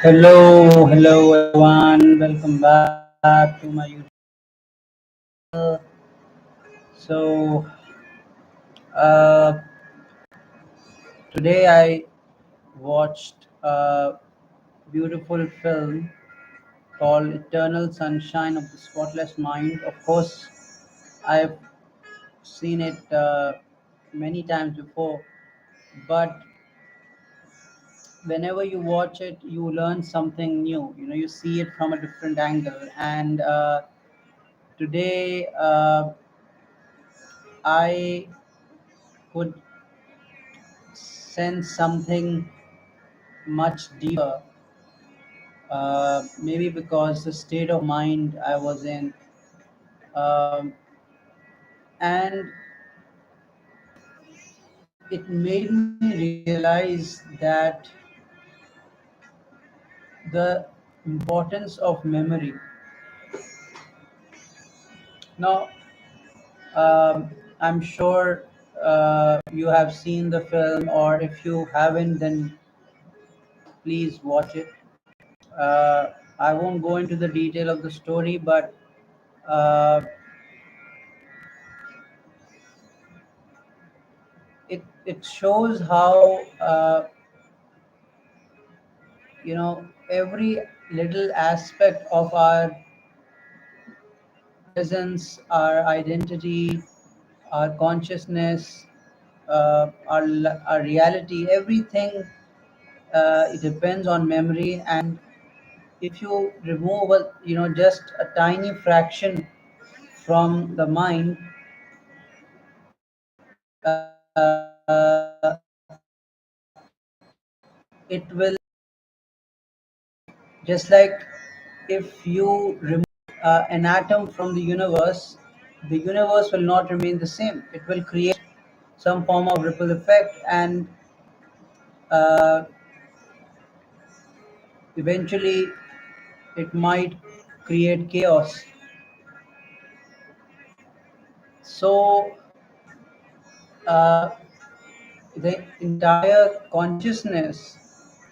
Hello everyone. Welcome back to my YouTube channel. So, uh, today I watched a beautiful film called Eternal Sunshine of the Spotless Mind. Of course, I've seen it many times before, but whenever you watch it, you learn something new. You see it from a different angle. And today, I could sense something much deeper. Maybe because the state of mind I was in, um, and it made me realize that the importance of memory. Now, I'm sure you have seen the film, or if you haven't, then please watch it. I won't go into the detail of the story, but uh, it shows how every little aspect of our presence, our identity, our consciousness, our reality, everything, it depends on memory. And if you remove just a tiny fraction from the mind, uh, it will, just like if you remove an atom from the universe will not remain the same. It will create some form of ripple effect, and uh, eventually it might create chaos. So, uh, the entire consciousness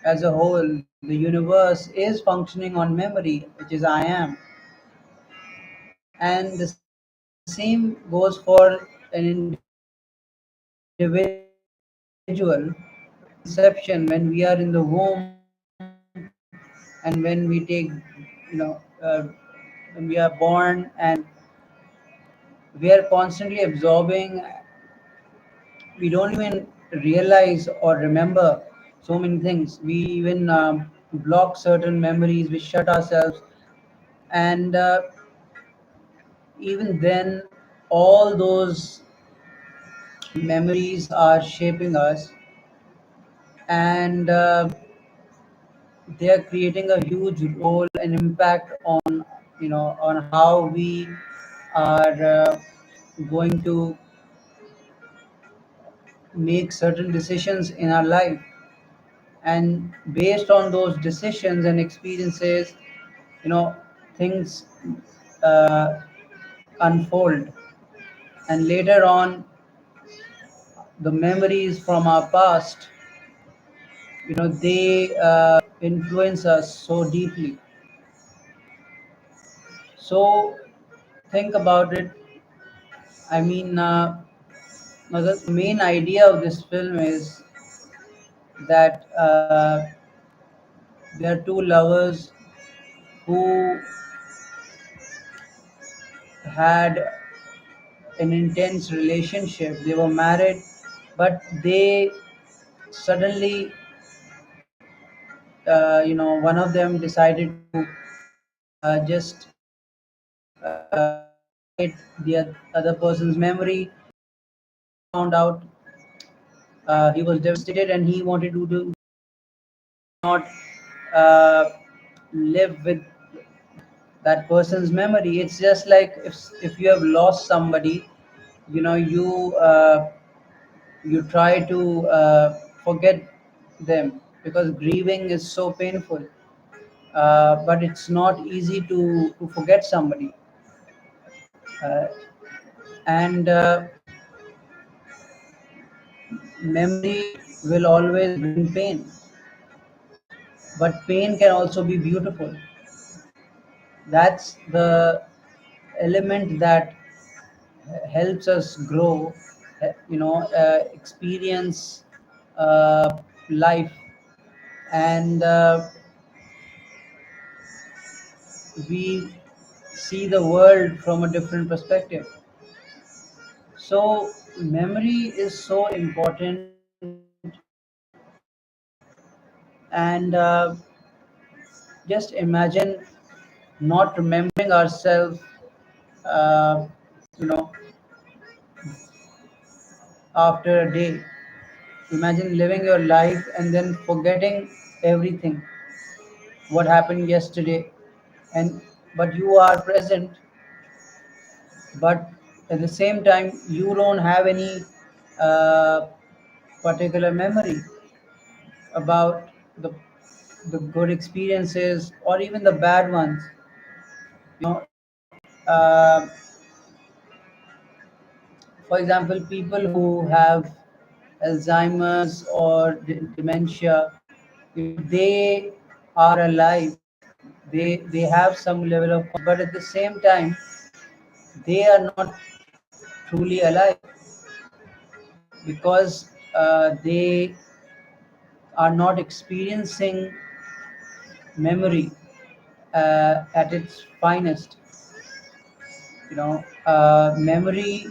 as a whole, the universe is functioning on memory, which is I am. And the same goes for an individual. Conception, when we are in the womb, and when we take, you know, uh, when we are born, and we are constantly absorbing, we don't even realize or remember so many things. We even block certain memories, we shut ourselves, and even then, all those memories are shaping us, and they are creating a huge role and impact on on how we are going to make certain decisions in our life. And based on those decisions and experiences, you know things uh, unfold, and later on, the memories from our past, they influence us so deeply. So think about it. I mean, the main idea of this film is that there are two lovers who had an intense relationship. They were married, but they suddenly, one of them decided to just the other person's memory. Found out, he was devastated, and he wanted to do not uh, live with that person's memory. It's just like if you have lost somebody, you try to forget them, because grieving is so painful. But it's not easy to forget somebody, uh, and memory will always bring pain. but pain can also be beautiful. That's the element that helps us grow, experience life, and we see the world from a different perspective. So, memory is so important, and just imagine not remembering ourselves, uh, you know, after a day. Imagine living your life and then forgetting everything, what happened yesterday, and but you are present, but at the same time you don't have any uh, particular memory about the good experiences or even the bad ones. You know, for example, people who have Alzheimer's or dementia, they are alive. They have some level of, but at the same time, they are not truly alive because they are not experiencing memory at its finest. Memory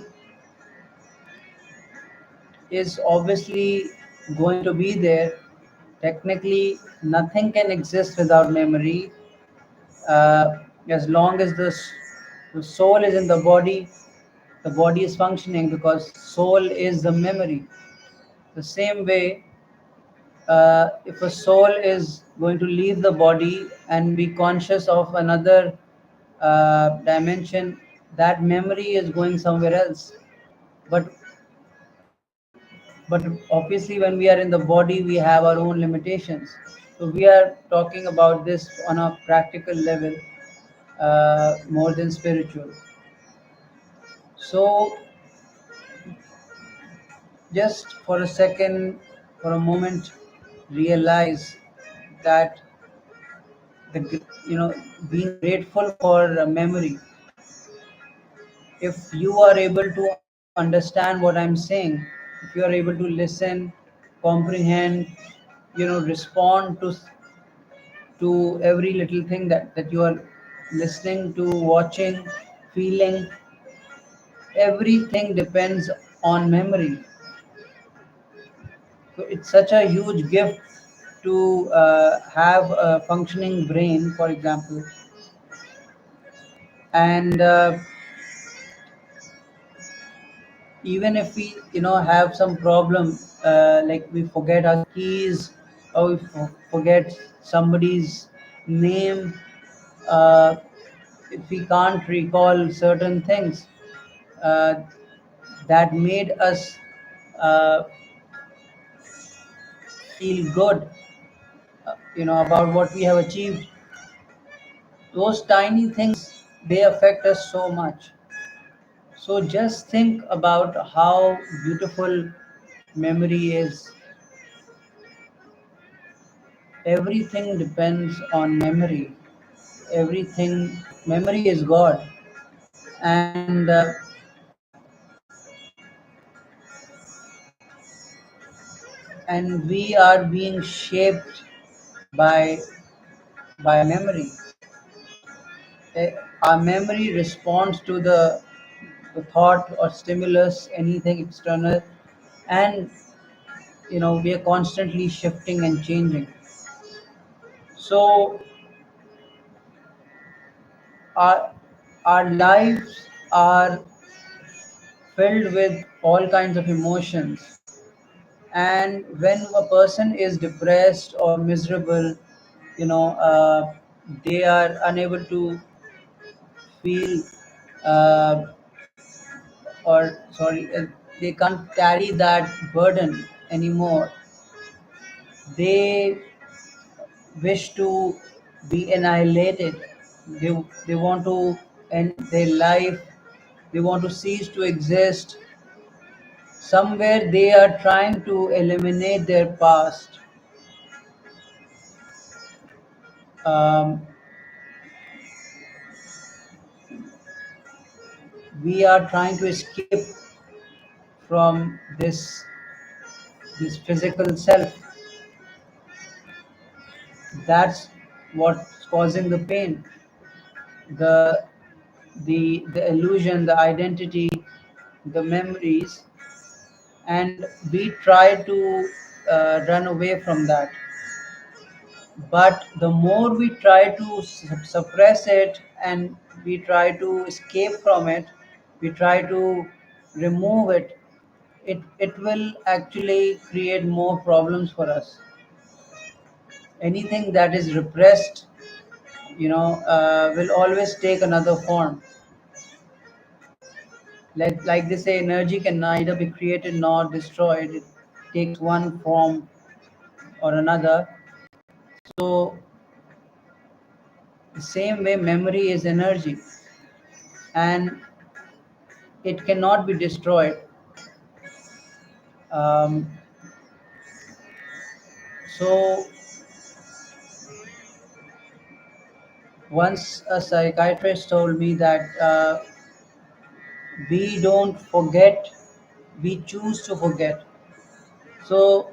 is obviously going to be there. Technically, nothing can exist without memory. As long as the soul is in the body is functioning because soul is the memory. The same way, if a soul is going to leave the body and be conscious of another dimension, that memory is going somewhere else. But but obviously, when we are in the body, we have our own limitations. So we are talking about this on a practical level, more than spiritual. So just for a second, for a moment, realize that being grateful for memory. If you are able to understand what I'm saying, if you are able to listen, comprehend, respond to every little thing that you are listening to, watching, feeling, everything depends on memory. So it's such a huge gift to have a functioning brain, for example, and even if we have some problem, like we forget our keys or we forget somebody's name, uh, if we can't recall certain things uh, that made us uh, feel good, about what we have achieved, those tiny things, they affect us so much. So just think about how beautiful memory is. Everything depends on memory. Everything, memory is God, and and we are being shaped by by memory. Our memory responds to the thought or stimulus, anything external, and we are constantly shifting and changing. So our our lives are filled with all kinds of emotions, and when a person is depressed or miserable, you know uh, they are unable to feel, uh, or sorry, they can't carry that burden anymore. They wish to be annihilated. They want to end their life. They want to cease to exist. Somewhere they are trying to eliminate their past. um, we are trying to escape from this physical self. That's what's causing the pain, the the illusion, the identity, the memories, and we try to run away from that. But the more we try to suppress it and we try to escape from it, we try to remove it, it will actually create more problems for us. Anything that is repressed, will always take another form. Like they say, energy can neither be created nor destroyed. It takes one form or another. So the same way, memory is energy, and it cannot be destroyed. Um, so once a psychiatrist told me that we don't forget, we choose to forget. So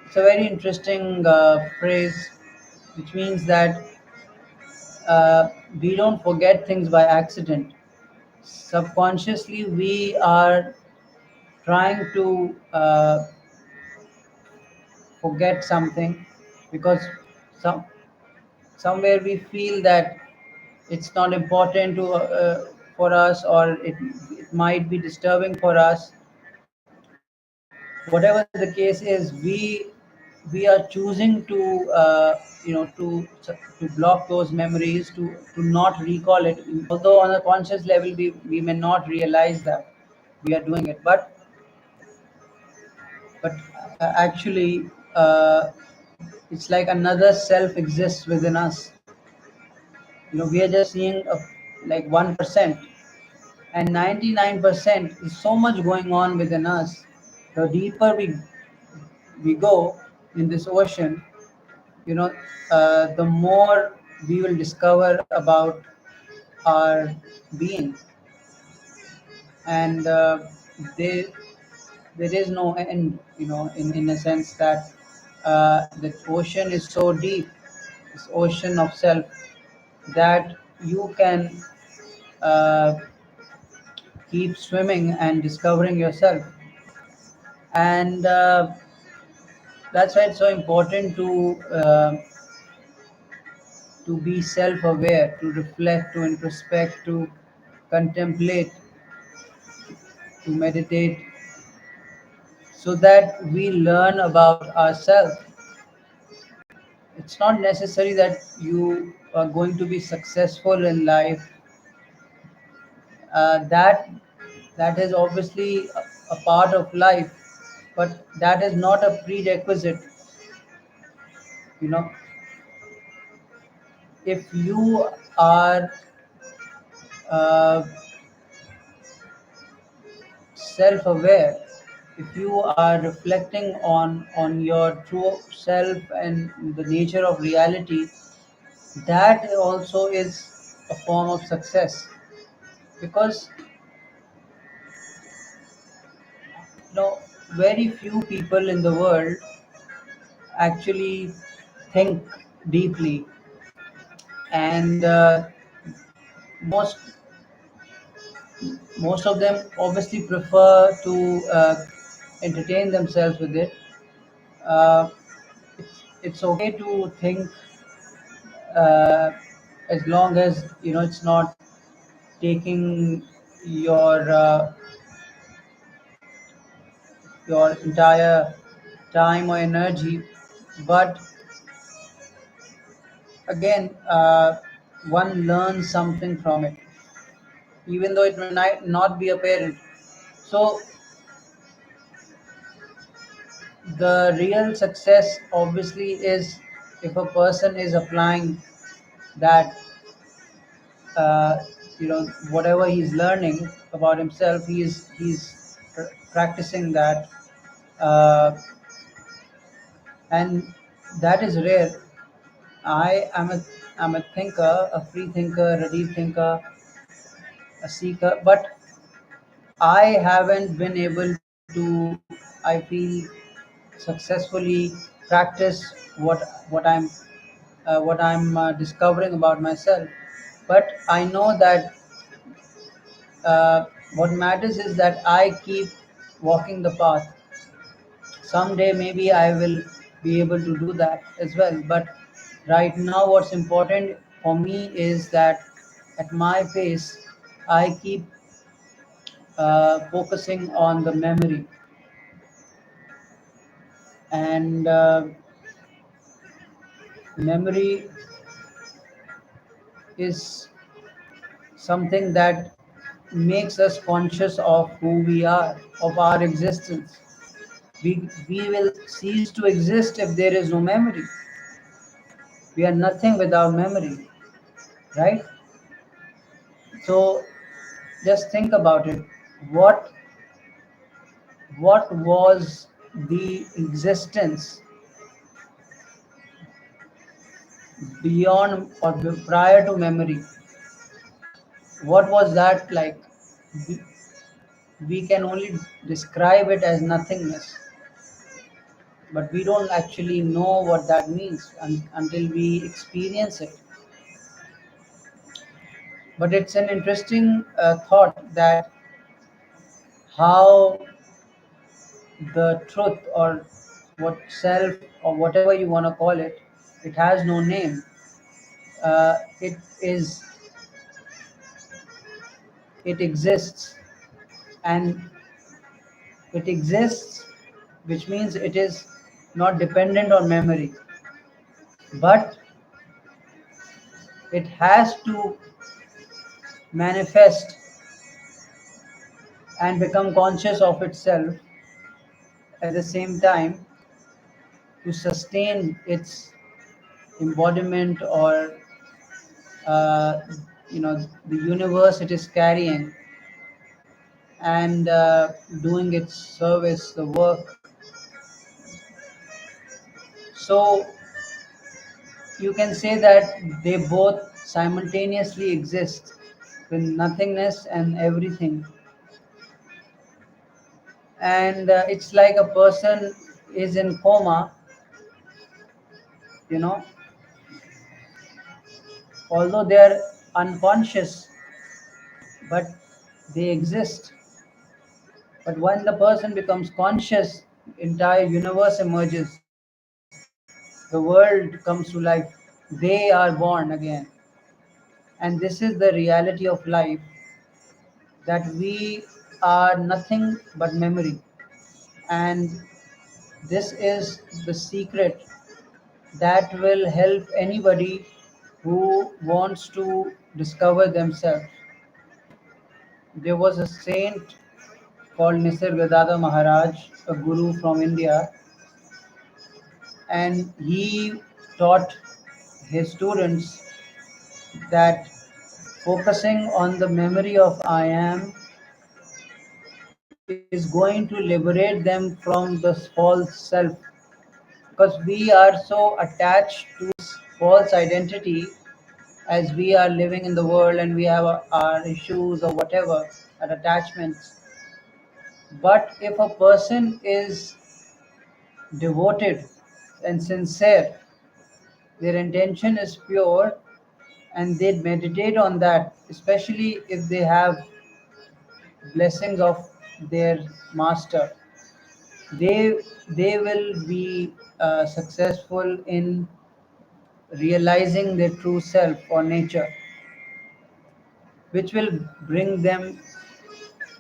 it's a very interesting phrase, which means that we don't forget things by accident. Subconsciously, we are trying to forget something because some somewhere we feel that it's not important for us, or it might be disturbing for us. Whatever the case is, we are choosing to to block those memories, to not recall it, although on a conscious level we may not realize that we are doing it. But actually, it's like another self exists within us. We are just seeing like 1%, and 99% is so much going on within us. The deeper we go in this ocean, you know the more we will discover about our being. And there there is no end, in a sense that the ocean is so deep, this ocean of self, that you can uh, keep swimming and discovering yourself. And that's why it's so important to be self-aware, to reflect, to introspect, to contemplate, to meditate, so that we learn about ourselves. It's not necessary that you are going to be successful in life. That is obviously a part of life, but that is not a prerequisite. You know, if you are uh, self-aware, if you are reflecting on your true self and the nature of reality, that also is a form of success. Because you know very few people in the world actually think deeply, and most most of them obviously prefer to entertain themselves with it. uh, it's okay to think, uh, as long as it's not taking your entire time or energy. But again, one learns something from it, even though it may not be apparent. So the real success obviously is if a person is applying that, uh, whatever he's learning about himself, he's practicing that, uh, and that is rare. I am a I'm a thinker, a free thinker, a deep thinker, a seeker, but I haven't been able to, I feel, successfully practice what I'm discovering about myself. But I know that what matters is that I keep walking the path. Someday maybe I will be able to do that as well. But right now, what's important for me is that at my pace, I keep focusing on the memory, and memory is something that makes us conscious of who we are, of our existence. We will cease to exist if there is no memory. We are nothing without memory, right? So just think about it. What what was the existence beyond or prior to memory? What was that like? We, we can only describe it as nothingness, but we don't actually know what that means until we experience it. But it's an interesting thought that how the truth or what self or whatever you want to call it, it has no name. It is, it exists, and it exists, which means it is not dependent on memory, but it has to manifest and become conscious of itself at the same time to sustain its embodiment or uh, the universe it is carrying, and doing its service, the work. So you can say that they both simultaneously exist with nothingness and everything. And it's like a person is in coma, you know, although they are unconscious, but they exist. But when the person becomes conscious, entire universe emerges, the world comes to life, they are born again. And this is the reality of life, that we are nothing but memory. And this is the secret that will help anybody who wants to discover themselves. There was a saint called Nisargadatta Maharaj, a guru from India, and he taught his students that focusing on the memory of I am is going to liberate them from the false self, because we are so attached to this false identity as we are living in the world, and we have our issues or whatever, our attachments. But if a person is devoted and sincere, their intention is pure, and they meditate on that, especially if they have blessings of their master, they they will be successful in realizing their true self or nature, which will bring them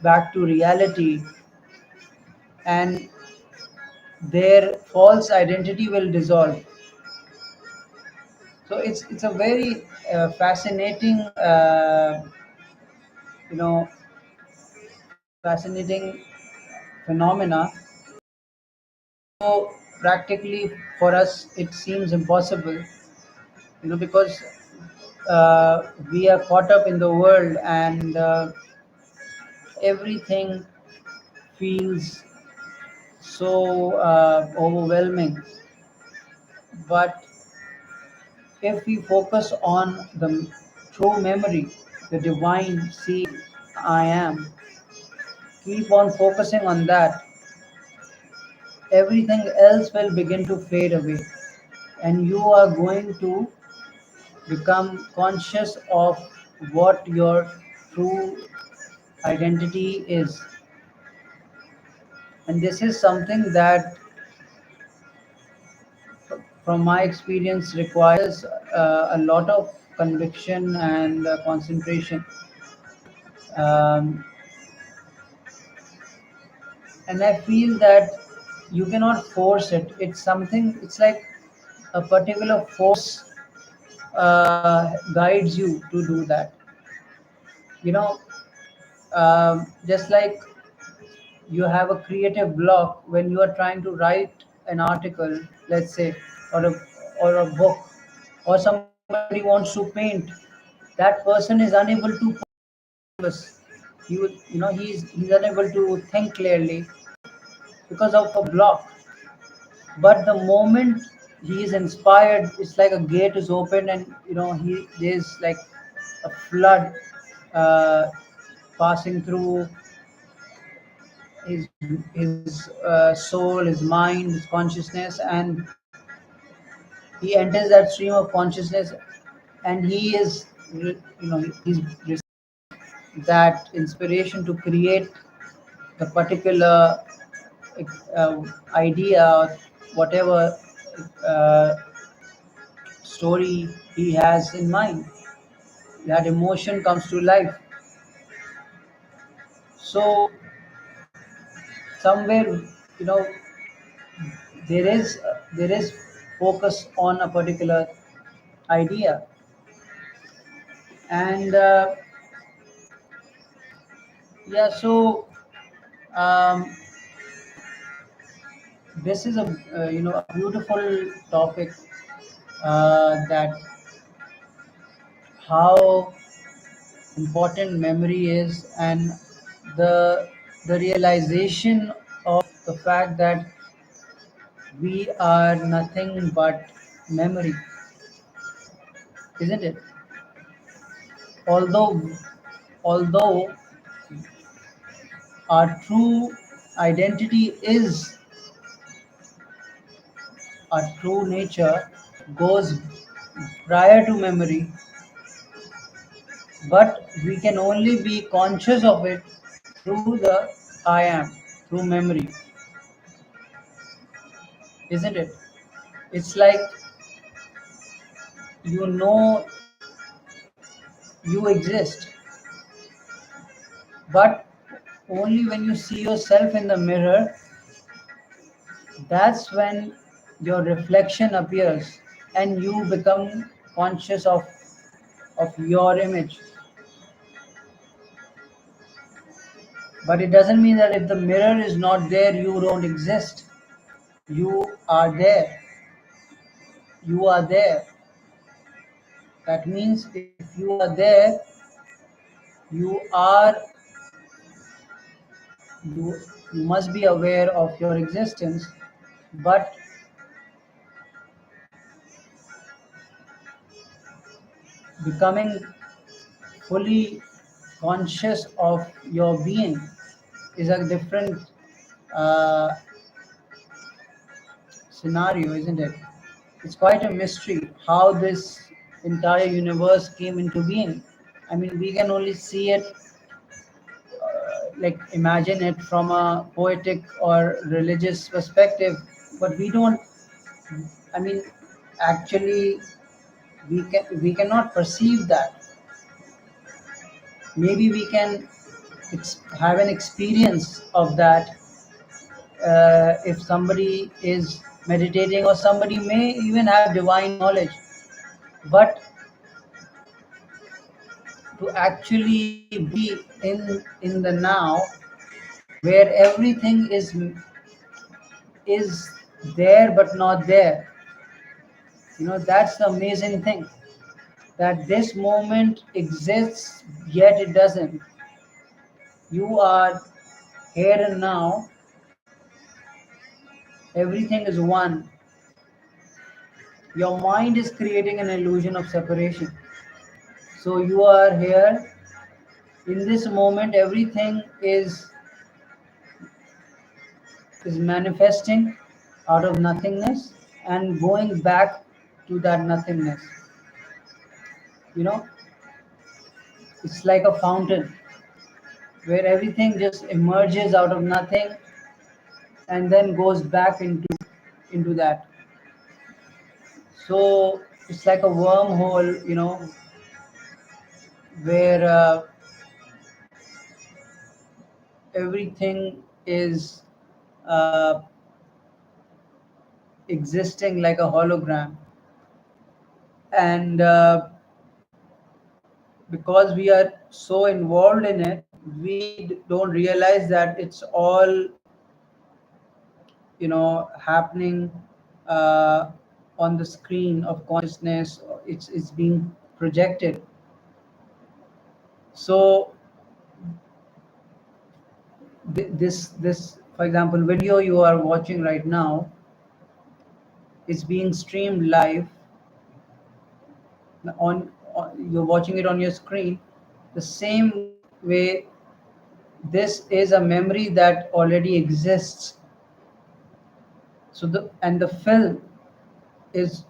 back to reality, and their false identity will dissolve. So it's a very fascinating you know fascinating phenomena. So practically for us it seems impossible, because we are caught up in the world, and everything feels so overwhelming. But If we focus on the true memory, the divine seed I am, keep on focusing on that, everything else will begin to fade away. And you are going to become conscious of what your true identity is. And this is something that, from my experience, requires a lot of conviction and concentration. Um, and I feel that you cannot force it. It's something, it's like a particular force guides you to do that. You know, just like you have a creative block when you are trying to write an article, let's say, or a book, or somebody wants to paint, that person is unable to focus. He's unable to think clearly because of a block. But the moment he is inspired, it's like a gate is open, and he there's like a flood uh, passing through his soul, his mind, his consciousness, and he enters that stream of consciousness, and he is, he's that inspiration to create the particular uh, idea, or whatever uh, story he has in mind. That emotion comes to life. So somewhere, you know, there is focus on a particular idea, and yeah. So um, this is a beautiful topic, that how important memory is, and the the realization of the fact that we are nothing but memory, isn't it? Although our true identity is our true nature goes prior to memory, but we can only be conscious of it through the I am, through memory, isn't it? It's like, you know you exist, but only when you see yourself in the mirror, that's when your reflection appears, and you become conscious of your image. But it doesn't mean that if the mirror is not there, you don't exist. You are there. You are there. That means if you are there, you are you you must be aware of your existence, but becoming fully conscious of your being is a different uh, scenario, isn't it? It's quite a mystery how this entire universe came into being. I mean, we can only see it, like imagine it from a poetic or religious perspective, but we don't. I mean, actually, we cannot perceive that. Maybe we can have an experience of that, if somebody is meditating, or somebody may even have divine knowledge, but to actually be in the now, where everything is there but not there. That's the amazing thing, that this moment exists yet it doesn't. You are here and now, everything is one, Your mind is creating an illusion of separation. So you are here in this moment, everything is manifesting out of nothingness and going back to that nothingness. You know, it's like a fountain where everything just emerges out of nothing and then goes back into that. So it's like a wormhole, where everything is uh, existing like a hologram, and because we are so involved in it, we don't realize that it's all happening uh, on the screen of consciousness. It's being projected. So this, for example, video you are watching right now is being streamed live you're watching it on your screen. The same way, this is a memory that already exists. So the film is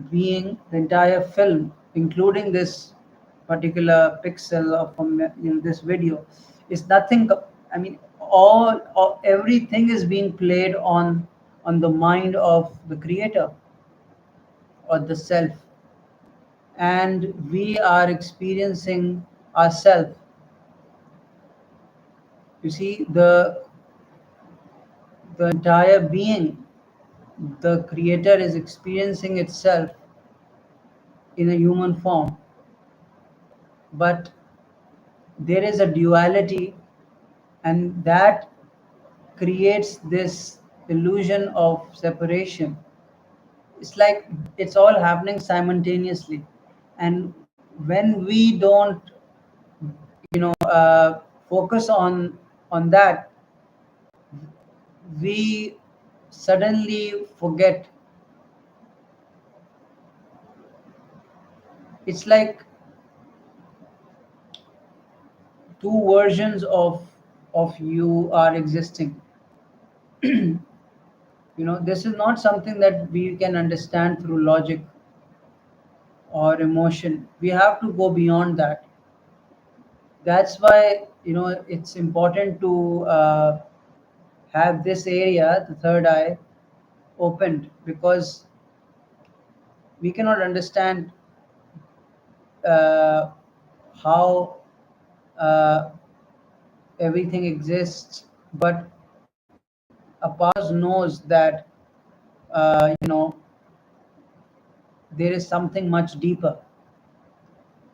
being the entire film, including this particular pixel of this video, is nothing. I mean, all everything is being played on the mind of the creator or the self, and we are experiencing ourselves. You see, the entire being, the creator is experiencing itself in a human form, but there is a duality, and that creates this illusion of separation. It's like it's all happening simultaneously, and when we don't focus on that, we suddenly forget. It's like two versions of you are existing. This is not something that we can understand through logic or emotion. We have to go beyond that. That's why it's important to have this area, the third eye, opened, because we cannot understand uh, how uh, everything exists, but a part of us knows that there is something much deeper.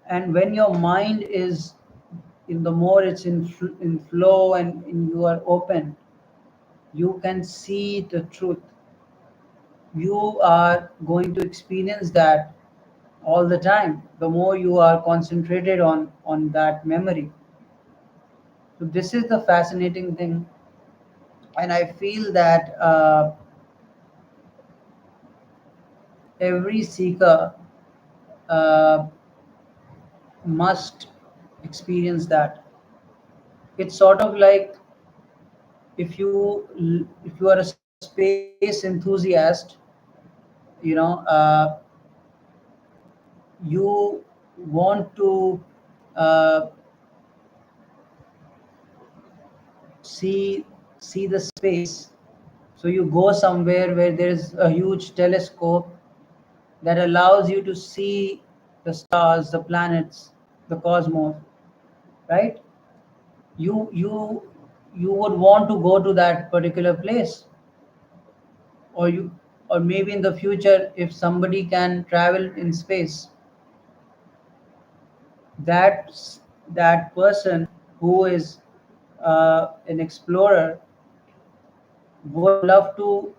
And when your mind is in the more it's in flow, and you are open, you can see the truth. You are going to experience that all the time, the more you are concentrated on that memory. So this is the fascinating thing, and I feel that every seeker uh, must experience that. It's sort of like, if you are a space enthusiast, you know uh, you want to uh, see see the space. So you go somewhere where there is a huge telescope that allows you to see the stars, the planets, the cosmos, right? You you you would want to go to that particular place, or you, or maybe in the future, if somebody can travel in space, that that person who is an explorer would love to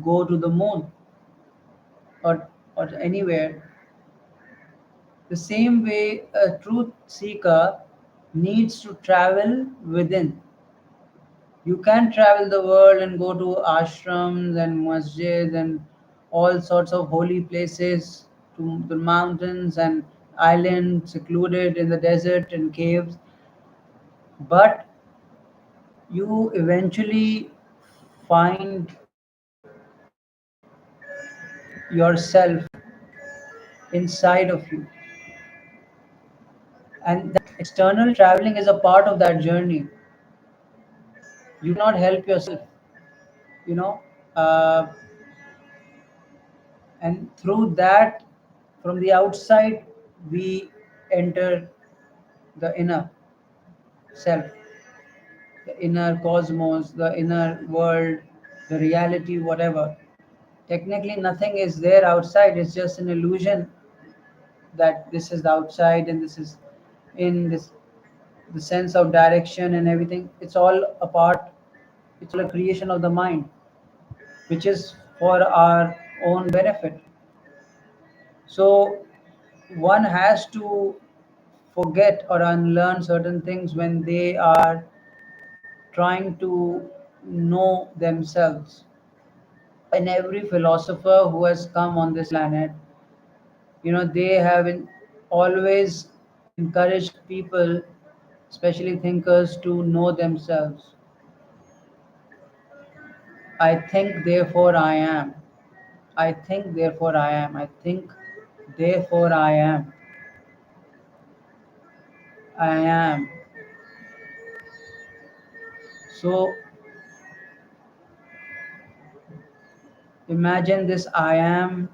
go to the moon, or anywhere. The same way, a truth seeker needs to travel within. You can travel the world and go to ashrams and masjids and all sorts of holy places, to the mountains and islands secluded in the desert and caves, but you eventually find yourself inside of you. And that external traveling is a part of that journey. You cannot help yourself, you know. Uh, and through that, from the outside, we enter the inner self, the inner cosmos, the inner world, the reality, whatever. Technically, nothing is there outside, it's just an illusion that this is the outside and this is in this, the sense of direction and everything. It's all a part, it's all a creation of the mind, which is for our own benefit. So one has to forget or unlearn certain things when they are trying to know themselves. And every philosopher who has come on this planet, they have always encouraged people, especially thinkers, to know themselves. I think, therefore I am. I think, therefore I am. I think, therefore I am. I am. So imagine this I am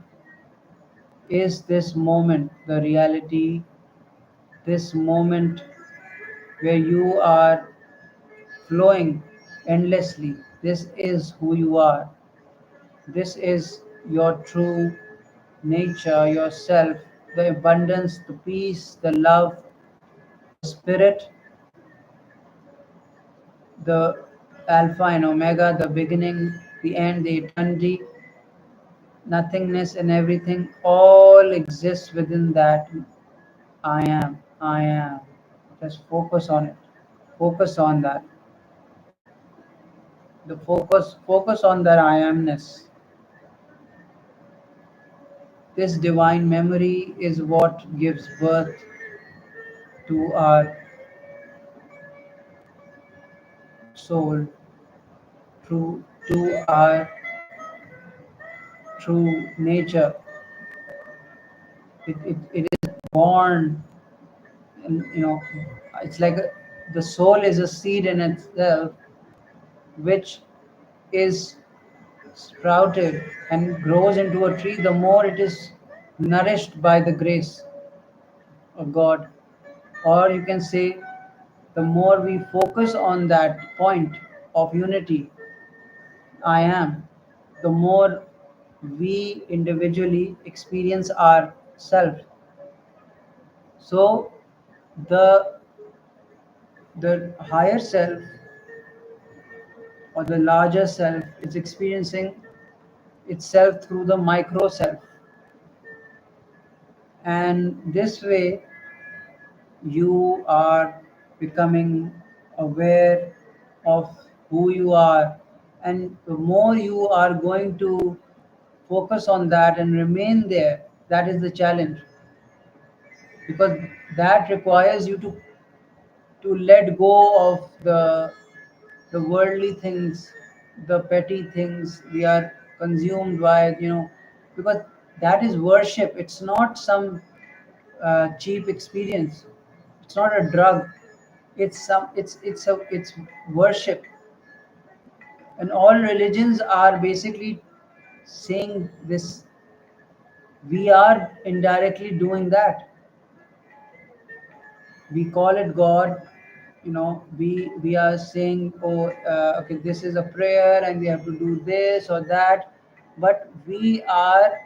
is this moment, the reality, this moment where you are flowing endlessly. This is who you are. This is your true nature, yourself, the abundance, the peace, the love, the spirit, the Alpha and Omega, the beginning, the end, the eternity, nothingness, and everything all exists within that I am. I am. Just focus on it. Focus on that. The focus on that I amness. This divine memory is what gives birth to our soul, to our true nature. It is born, and it's like the soul is a seed in itself, which is sprouted and grows into a tree the more it is nourished by the grace of God. Or you can say, the more we focus on that point of unity, I am, the more we individually experience ourself. So the the higher self or the larger self is experiencing itself through the micro self, and this way you are becoming aware of who you are, and the more you are going to focus on that and remain there, that is the challenge, because that requires you to let go of the worldly things, the petty things we are consumed by, because that is worship. It's not some cheap experience. It's not a drug. It's worship, and all religions are basically saying this. We are indirectly doing that. We call it God. We are saying, oh, okay, this is a prayer and we have to do this or that, but we are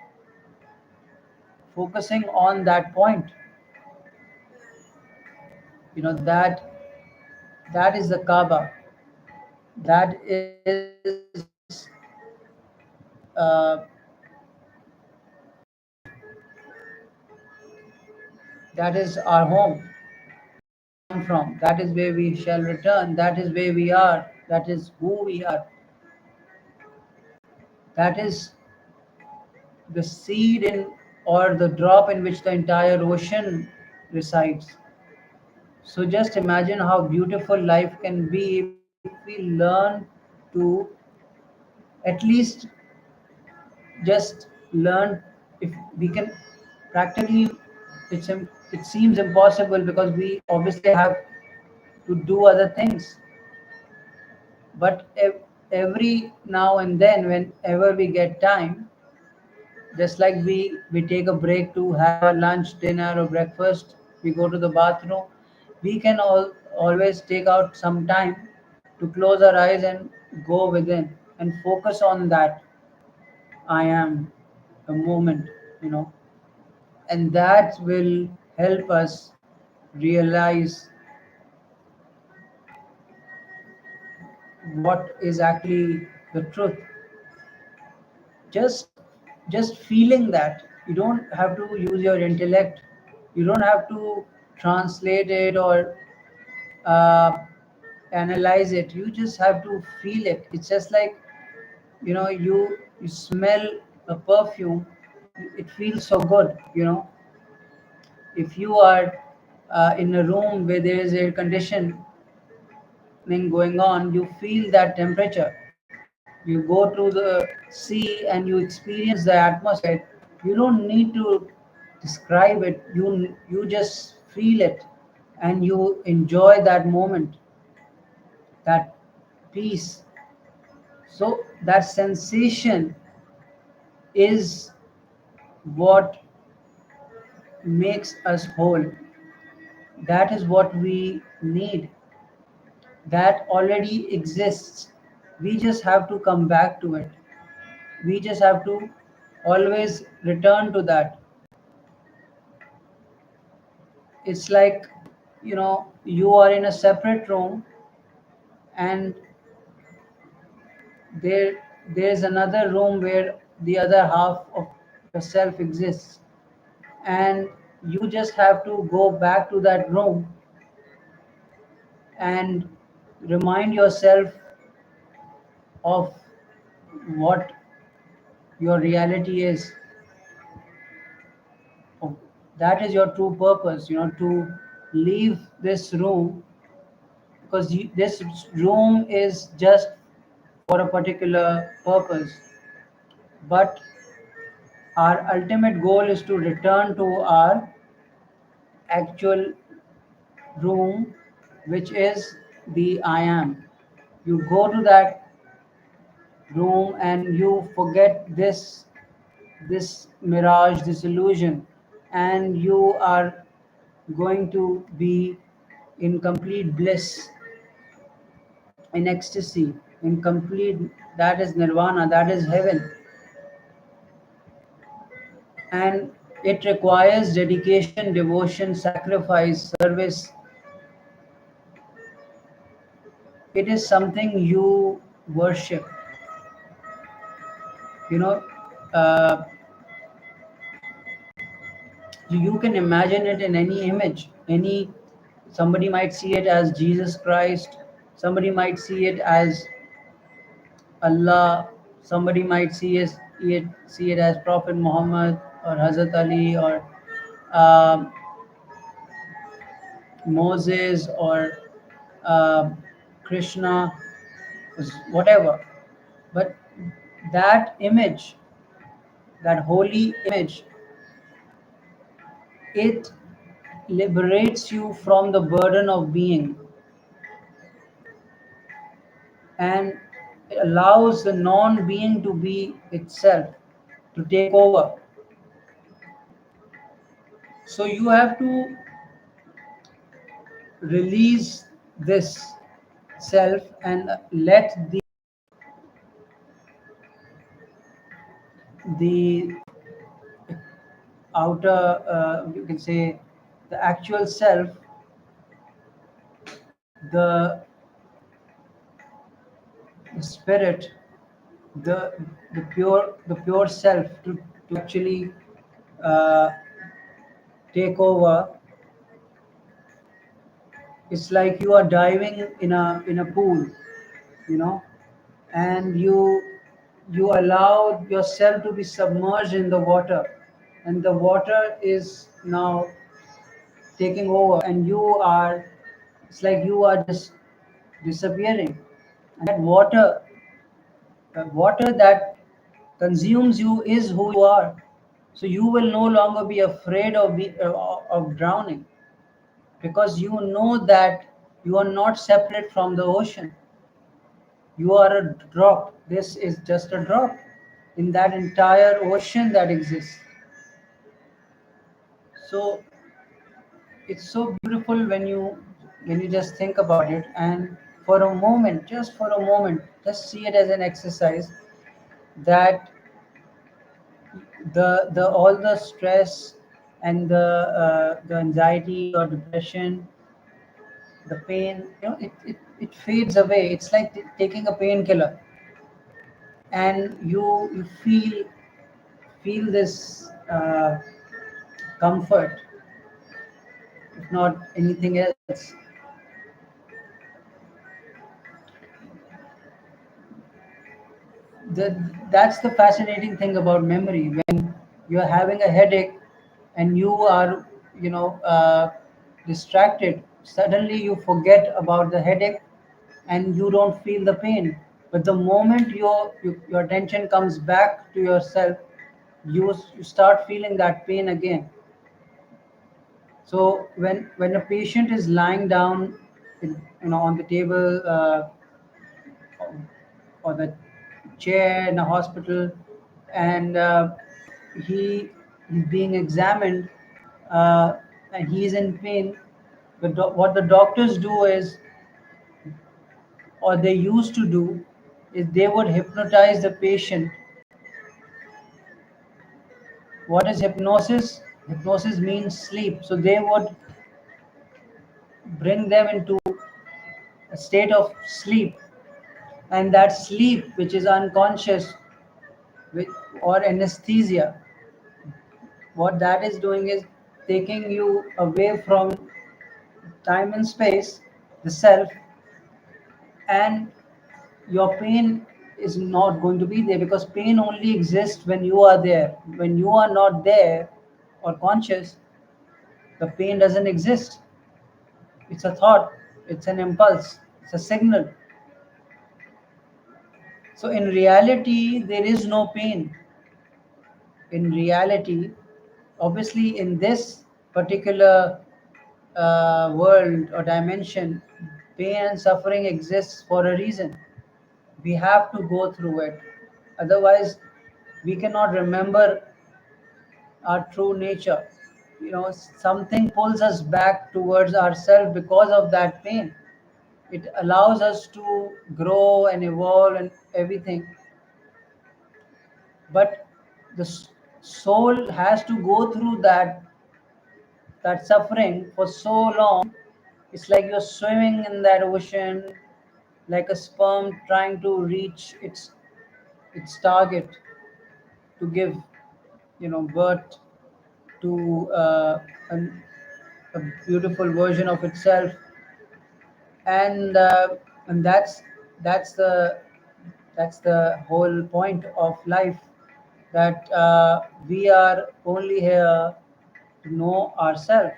focusing on that point. That is the Kaaba. That is uh, that is our home. Come from. That is where we shall return. That is where we are. That is who we are. That is the seed in or the drop in which the entire ocean resides. So just imagine how beautiful life can be if we learn to at least just learn. If we can practically, it seems impossible because we obviously have to do other things. But every now and then, whenever we get time, just like we take a break to have a lunch, dinner, or breakfast, we go to the bathroom, we can always take out some time to close our eyes and go within and focus on that I am, a moment, you know, and that will help us realize what is actually the truth. Just just feeling that. You don't have to use your intellect, you don't have to translate it or uh, analyze it. You just have to feel it. It's just like, you smell a perfume, it feels so good, if you are in a room where there is air conditioning going on, you feel that temperature. You go to the sea and you experience the atmosphere. You don't need to describe it. You just feel it, and you enjoy that moment, that peace. So that sensation is what makes us whole. That is what we need. That already exists. We just have to come back to it. We just have to always return to that. It's like, you are in a separate room, and there's another room where the other half of yourself exists, and you just have to go back to that room and remind yourself of what your reality is. Of- that is your true purpose, to leave this room, because this room is just for a particular purpose, but our ultimate goal is to return to our actual room, which is the I am. You go to that room and you forget this mirage, this illusion, and you are going to be in complete bliss, in ecstasy, in complete. That is nirvana. That is heaven, and it requires dedication, devotion, sacrifice, service. It is something you worship. You know, uh, you can imagine it in any image. Somebody might see it as Jesus Christ. Somebody might see it as Allah. Somebody might see it as Prophet Muhammad or Hazrat Ali or um, Moses or uh, Krishna, whatever. But that image, that holy image, it liberates you from the burden of being, and it allows the non being to be itself, to take over. So you have to release this self and let the outer, you can say, the actual self, the, the spirit, the the pure self, to actually uh, take over. It's like you are diving in a pool, you know and you allow yourself to be submerged in the water, and the water is now taking over, and you are, it's like you are just disappearing. And that water, the water that consumes you is who you are. So you will no longer be afraid of drowning, because you know that you are not separate from the ocean. You are a drop. This is just a drop in that entire ocean that exists. So it's so beautiful when you just think about it, and for a moment, just for a moment, just see it as an exercise, that the all the stress and the anxiety or depression, the pain, it fades away. It's like taking a painkiller, and you feel this comfort, if not anything else. the, that's the fascinating thing about memory. When you're having a headache and you are, distracted, suddenly you forget about the headache and you don't feel the pain. But the moment your attention comes back to yourself, you start feeling that pain again. So when a patient is lying down, on the table, or the chair in a hospital, and he he's being examined, and he's in pain. What the doctors do is, or they used to do, is they would hypnotize the patient. What is hypnosis? Hypnosis means sleep. So they would bring them into a state of sleep, and that sleep, which is unconscious, with, or anesthesia, what that is doing is taking you away from time and space, the self, and your pain is not going to be there, because pain only exists when you are there. When you are not there or conscious, the pain doesn't exist. It's a thought, it's an impulse, it's a signal. So in reality, there is no pain. In reality, obviously, in this particular world or dimension, pain and suffering exists for a reason. We have to go through it. Otherwise, we cannot remember our true nature. Something pulls us back towards ourselves because of that pain. It allows us to grow and evolve and everything. But the soul has to go through that suffering for so long. It's like you're swimming in that ocean, like a sperm trying to reach its target, to give, birth to a beautiful version of itself. And that's the that's the whole point of life, that we are only here to know ourselves.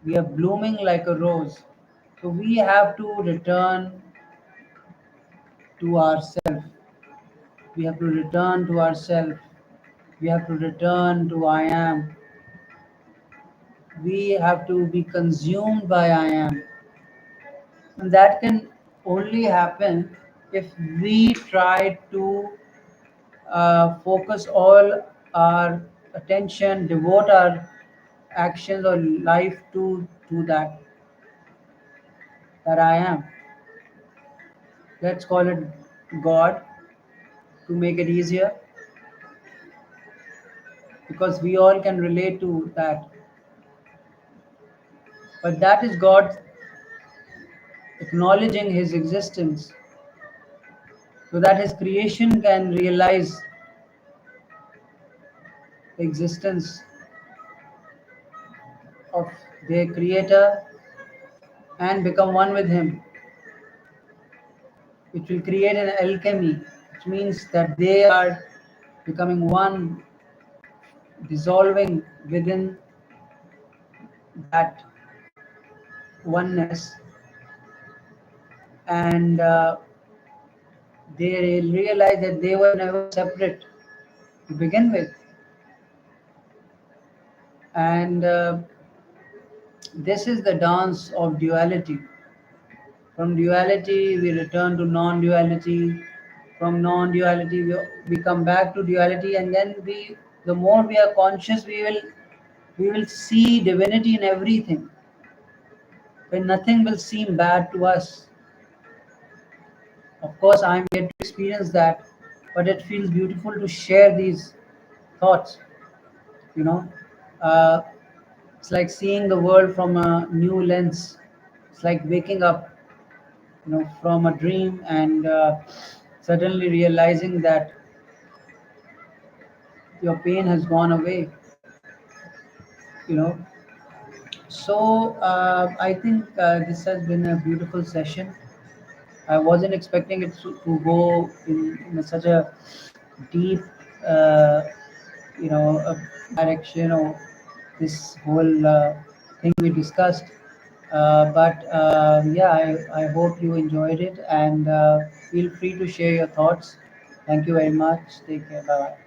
We are blooming like a rose. So we have to return to ourselves. We have to return to ourselves. We have to return to I am. We have to be consumed by I am. And that can only happen if we try to focus all our attention, devote our actions or life to that I am. Let's call it God, to make it easier, because we all can relate to that. But that is God acknowledging his existence, so that his creation can realize the existence of their creator and become one with him. which will create an alchemy, which means that they are becoming one, dissolving within that oneness, and they realize that they were never separate to begin with. And this is the dance of duality. From duality, we return to non duality. From non duality, we come back to duality, and then the more we are conscious, we will see divinity in everything, when nothing will seem bad to us. Of course, I'm yet to experience that, but it feels beautiful to share these thoughts. You know, uh, it's like seeing the world from a new lens. It's like waking up, from a dream and suddenly realizing that your pain has gone away. You know, so I think this has been a beautiful session. I wasn't expecting it to go in such a deep, uh, direction, or this whole thing we discussed. But yeah, I hope you enjoyed it, and feel free to share your thoughts. Thank you very much. Take care. Bye bye.